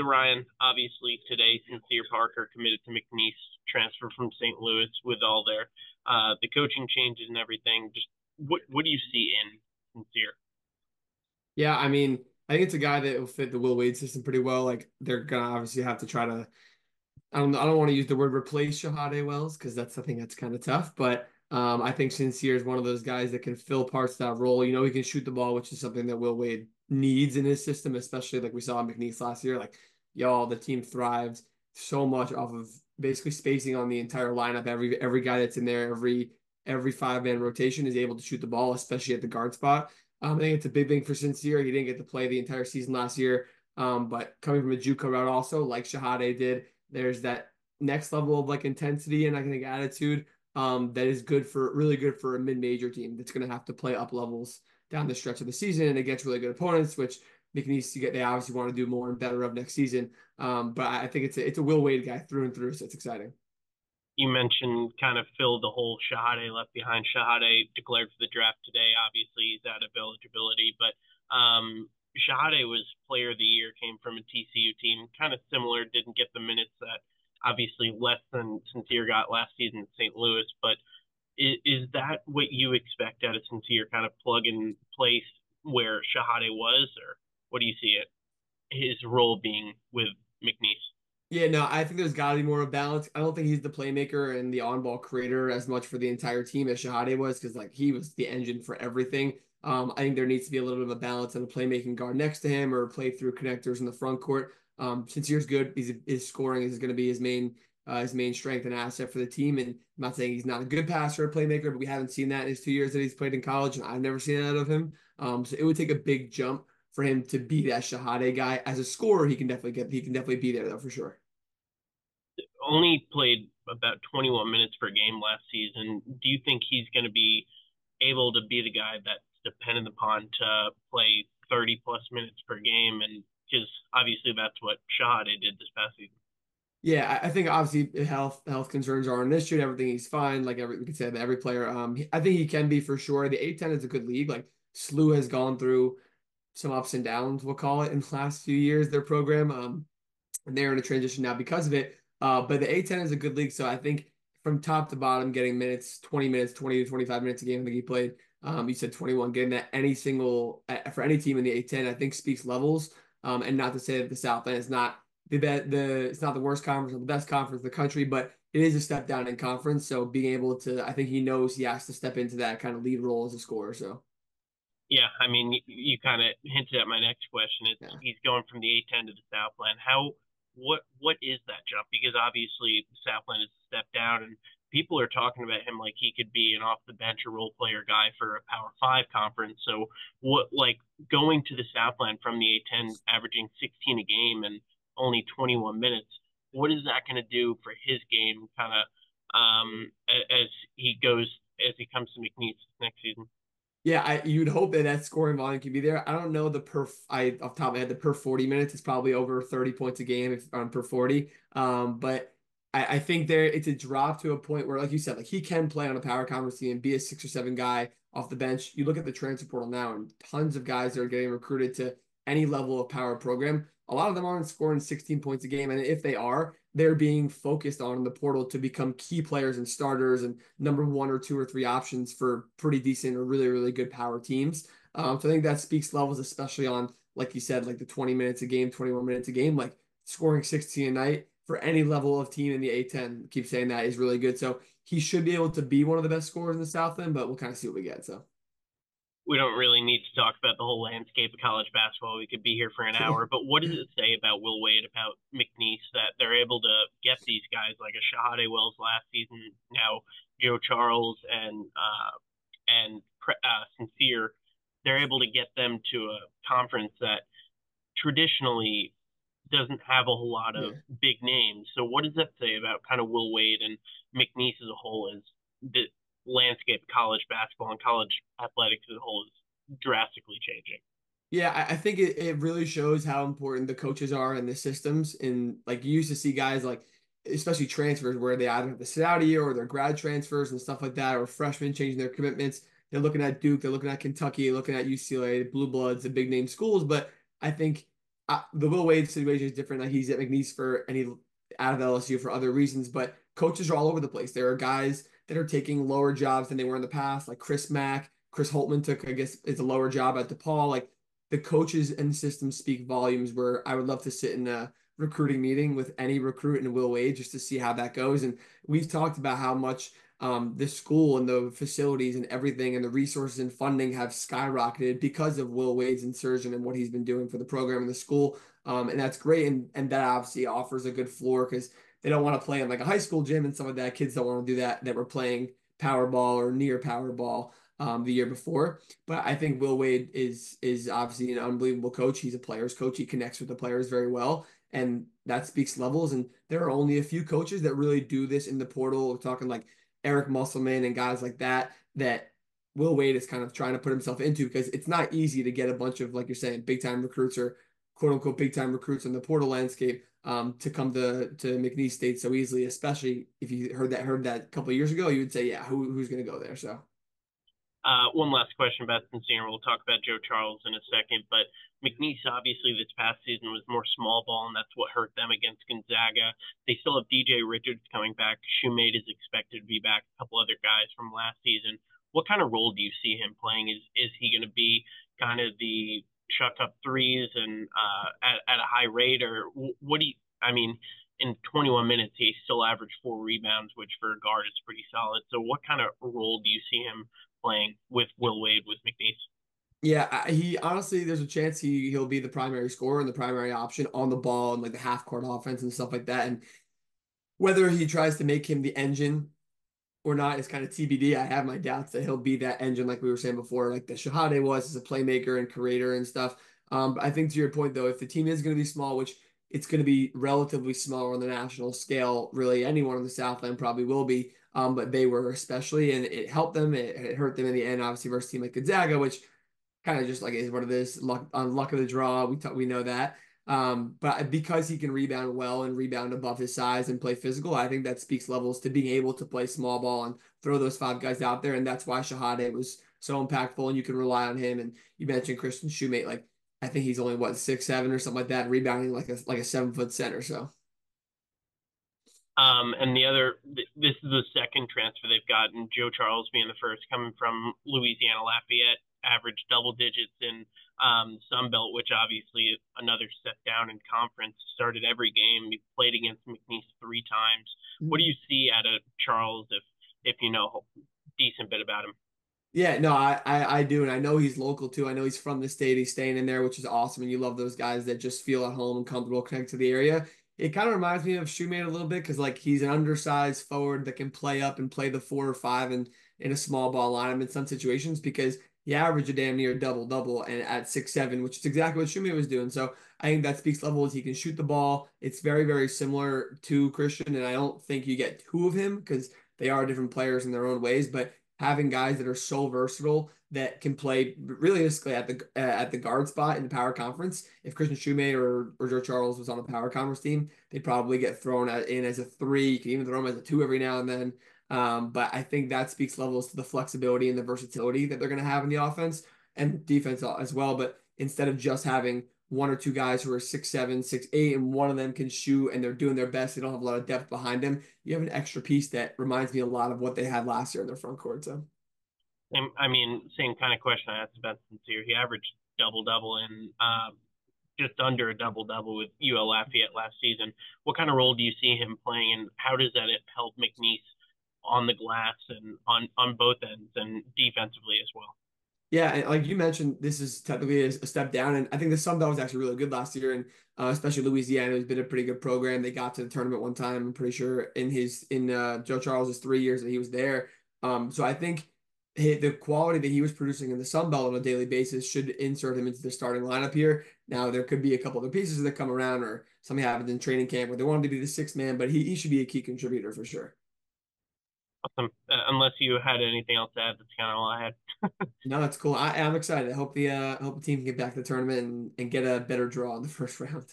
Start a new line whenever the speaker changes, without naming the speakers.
So Ryan, obviously today, Sincere Parker committed to McNeese, transfer from St. Louis with all their the coaching changes and everything. Just what do you see in Sincere?
Yeah, I mean, I think it's a guy that will fit the Will Wade system pretty well. Like they're gonna obviously have to try to. I don't want to use the word replace Shahade Wells because I think that's kind of tough. But I think Sincere is one of those guys that can fill parts of that role. He can shoot the ball, which is something that Will Wade needs in his system, especially like we saw in McNeese last year. Like, y'all, the team thrived so much off of basically spacing on the entire lineup. Every guy that's in there, every five-man rotation is able to shoot the ball, especially at the guard spot. I think it's a big thing for Sincere. He didn't get to play the entire season last year, but coming from a JUCO route also, like Shahade did, there's that next level of like intensity and I think attitude that is really good for a mid-major team that's going to have to play up levels down the stretch of the season and against really good opponents, which they obviously want to do more and better of next season. But I think it's a Will Wade guy through and through, so it's exciting.
You mentioned kind of fill the hole Shahade left behind. Shahade declared for the draft today. Obviously, he's out of eligibility, but Shahade was Player of the Year, came from a TCU team, kind of similar. Didn't get the minutes that obviously less than Sincere got last season at St. Louis, but is that what you expect out of Sincere, kind of plug and place where Shahade was, or what do you see it his role being with McNeese?
Yeah, no, I think there's got to be more of a balance. I don't think he's the playmaker and the on-ball creator as much for the entire team as Shahade was, because like he was the engine for everything. I think there needs to be a little bit of a balance on a playmaking guard next to him or play through connectors in the front court. Sincere's good. His scoring is going to be his main strength and asset for the team. And I'm not saying he's not a good passer or playmaker, but we haven't seen that in his 2 years that he's played in college, and I've never seen that out of him. So it would take a big jump for him to be that Shahade guy. As a scorer, he can definitely be there though for sure.
Only played about 21 minutes per game last season. Do you think he's going to be able to be the guy that's dependent upon to play 30 plus minutes per game? And because obviously that's what Shahade did this past season.
Yeah, I think obviously health concerns are an issue and everything. He's fine. Like we could say that every player. I think he can be for sure. The A10 is a good league. Like SLU has gone through some ups and downs, we'll call it, in the last few years, their program. And they're in a transition now because of it. But the A10 is a good league. So I think from top to bottom, getting minutes, 20 minutes, 20 to 25 minutes a game, I think he played. You said 21, getting that for any team in the A10, I think speaks levels. And not to say that the Southland is not it's not the worst conference or the best conference in the country, but it is a step down in conference. So being able to, I think he knows he has to step into that kind of lead role as a scorer. So
Yeah, I mean, you kind of hinted at my next question. It's
yeah.
he's going from the A10 to the Southland. What is that jump? Because obviously Southland is a step down, and people are talking about him like he could be an off the bench or role player guy for a Power Five conference. So what, like going to the Southland from the A10, averaging 16 a game and only 21 minutes, what is that going to do for his game, kind of as he comes to McNeese next season?
Yeah, you'd hope that that scoring volume could be there. I don't know off the top of my head, the per 40 minutes is probably over 30 points a game if on per 40. But I think it's a drop to a point where, like you said, like he can play on a power conference team and be a 6 or 7 guy off the bench. You look at the transfer portal now, and tons of guys that are getting recruited to any level of power program. A lot of them aren't scoring 16 points a game, and if they are, they're being focused on in the portal to become key players and starters and number one or two or three options for pretty decent or really, really good power teams. So I think that speaks levels, especially on, like you said, like the 20 minutes a game, 21 minutes a game, like scoring 16 a night for any level of team in the A10. Keep saying that is really good. So he should be able to be one of the best scorers in the South End, but we'll kind of see what we get. So
We don't really need to talk about the whole landscape of college basketball. We could be here for an hour. But what does it say about Will Wade, about McNeese, that they're able to get these guys like a Shahade Wells last season, now Joe Charles and Sincere? They're able to get them to a conference that traditionally doesn't have a whole lot of
yeah.
big names. So what does that say about kind of Will Wade and McNeese as a whole? Is the landscape of college basketball and college athletics as a whole is drastically changing?
Yeah, I think it really shows how important the coaches are and the systems. And like you used to see guys like, especially transfers, where they either have to sit out a year or they're grad transfers and stuff like that, or freshmen changing their commitments. They're looking at Duke, they're looking at Kentucky, looking at UCLA, Blue Bloods, the big name schools. But I think the Will Wade situation is different. Like he's at McNeese for and he out of LSU for other reasons, but coaches are all over the place. There are guys that are taking lower jobs than they were in the past, like Chris Mack. Chris Holtman took, I guess, it's a lower job at DePaul. Like the coaches and systems speak volumes. Where I would love to sit in a recruiting meeting with any recruit and Will Wade just to see how that goes. And we've talked about how much the school and the facilities and everything and the resources and funding have skyrocketed because of Will Wade's insertion and what he's been doing for the program and the school. And that's great. And that obviously offers a good floor because they don't want to play in like a high school gym and stuff like that. Kids don't want to do that, that were playing Powerball or near Powerball the year before. But I think Will Wade is obviously an unbelievable coach. He's a player's coach. He connects with the players very well. And that speaks levels. And there are only a few coaches that really do this in the portal. We're talking like Eric Musselman and guys like that, that Will Wade is kind of trying to put himself into because it's not easy to get a bunch of, like you're saying, big time recruits or quote unquote big time recruits in the portal landscape to come to McNeese State so easily, especially if you heard that a couple of years ago, you would say, yeah, who's going to go there? So.
One last question about Cincinnati. We'll talk about Joe Charles in a second, but McNeese obviously this past season was more small ball, and that's what hurt them against Gonzaga. They still have DJ Richards coming back. Shoemate is expected to be back. A couple other guys from last season. What kind of role do you see him playing? Is he going to be kind of the shut up threes and at a high rate, or what do you? I mean, in 21 minutes, he still averaged 4 rebounds, which for a guard is pretty solid. So, what kind of role do you see him playing with Will Wade with McNeese?
Yeah, he honestly, there's a chance he'll be the primary scorer and the primary option on the ball and like the half court offense and stuff like that. And whether he tries to make him the engine or not is kind of TBD. I have my doubts that he'll be that engine like we were saying before, like the Shahade was as a playmaker and creator and stuff. But I think to your point though, if the team is going to be small, which it's going to be relatively smaller on the national scale, really anyone in the Southland probably will be. But they were especially, and it helped them. It hurt them in the end, obviously, versus a team like Gonzaga, which kind of just like is what it is. Luck on luck of the draw. We know that. But because he can rebound well and rebound above his size and play physical, I think that speaks levels to being able to play small ball and throw those five guys out there. And that's why Shahade was so impactful and you can rely on him. And you mentioned Christian Shoemate, like I think he's only what 6'7" or something like that, rebounding like a 7 foot center. So
And this is the second transfer they've gotten. Joe Charles being the first, coming from Louisiana Lafayette, averaged double digits in Sun Belt, which obviously another step down in conference. Started every game. He played against McNeese 3 times. What do you see out of Charles if you know a decent bit about him?
yeah, no, I do, and I know he's local too. I know he's from the state. He's staying in there, which is awesome. And you love those guys that just feel at home and comfortable connected to the area. It kind of reminds me of Shoemate a little bit because like he's an undersized forward that can play up and play the 4 or 5 and in a small ball lineup in some situations because he averaged a damn near double double and at 6'7", which is exactly what Shoemate was doing. So I think that speaks levels. He can shoot the ball. It's very, very similar to Christian, and I don't think you get two of him because they are different players in their own ways, but having guys that are so versatile that can play realistically at the guard spot in the power conference. If Christian Shoemate or Joe Charles was on a power conference team, they'd probably get thrown in as a 3. You can even throw them as a 2 every now and then. But I think that speaks levels to the flexibility and the versatility that they're going to have in the offense and defense as well. But instead of just having 1 or 2 guys who are 6'7", 6'8", and one of them can shoot and they're doing their best. They don't have a lot of depth behind them. You have an extra piece that reminds me a lot of what they had last year in their front court. So,
I mean, same kind of question I asked about Sincere. He averaged double double in just under a double double with UL Lafayette last season. What kind of role do you see him playing, and how does that help McNeese on the glass and on both ends and defensively as well?
yeah, and like you mentioned, this is technically a step down, and I think the Sun Belt was actually really good last year, and especially Louisiana has been a pretty good program. They got to the tournament one time, I'm pretty sure, in Joe Charles's 3 years that he was there. So I think the quality that he was producing in the Sun Belt on a daily basis should insert him into the starting lineup here. Now there could be a couple other pieces that come around, or something happens in training camp where they want him to be the sixth man, but he should be a key contributor for sure.
Awesome. Unless you had anything else to add, that's kind of all I had.
No, that's cool. I'm excited. I hope the team can get back to the tournament and get a better draw in the first round.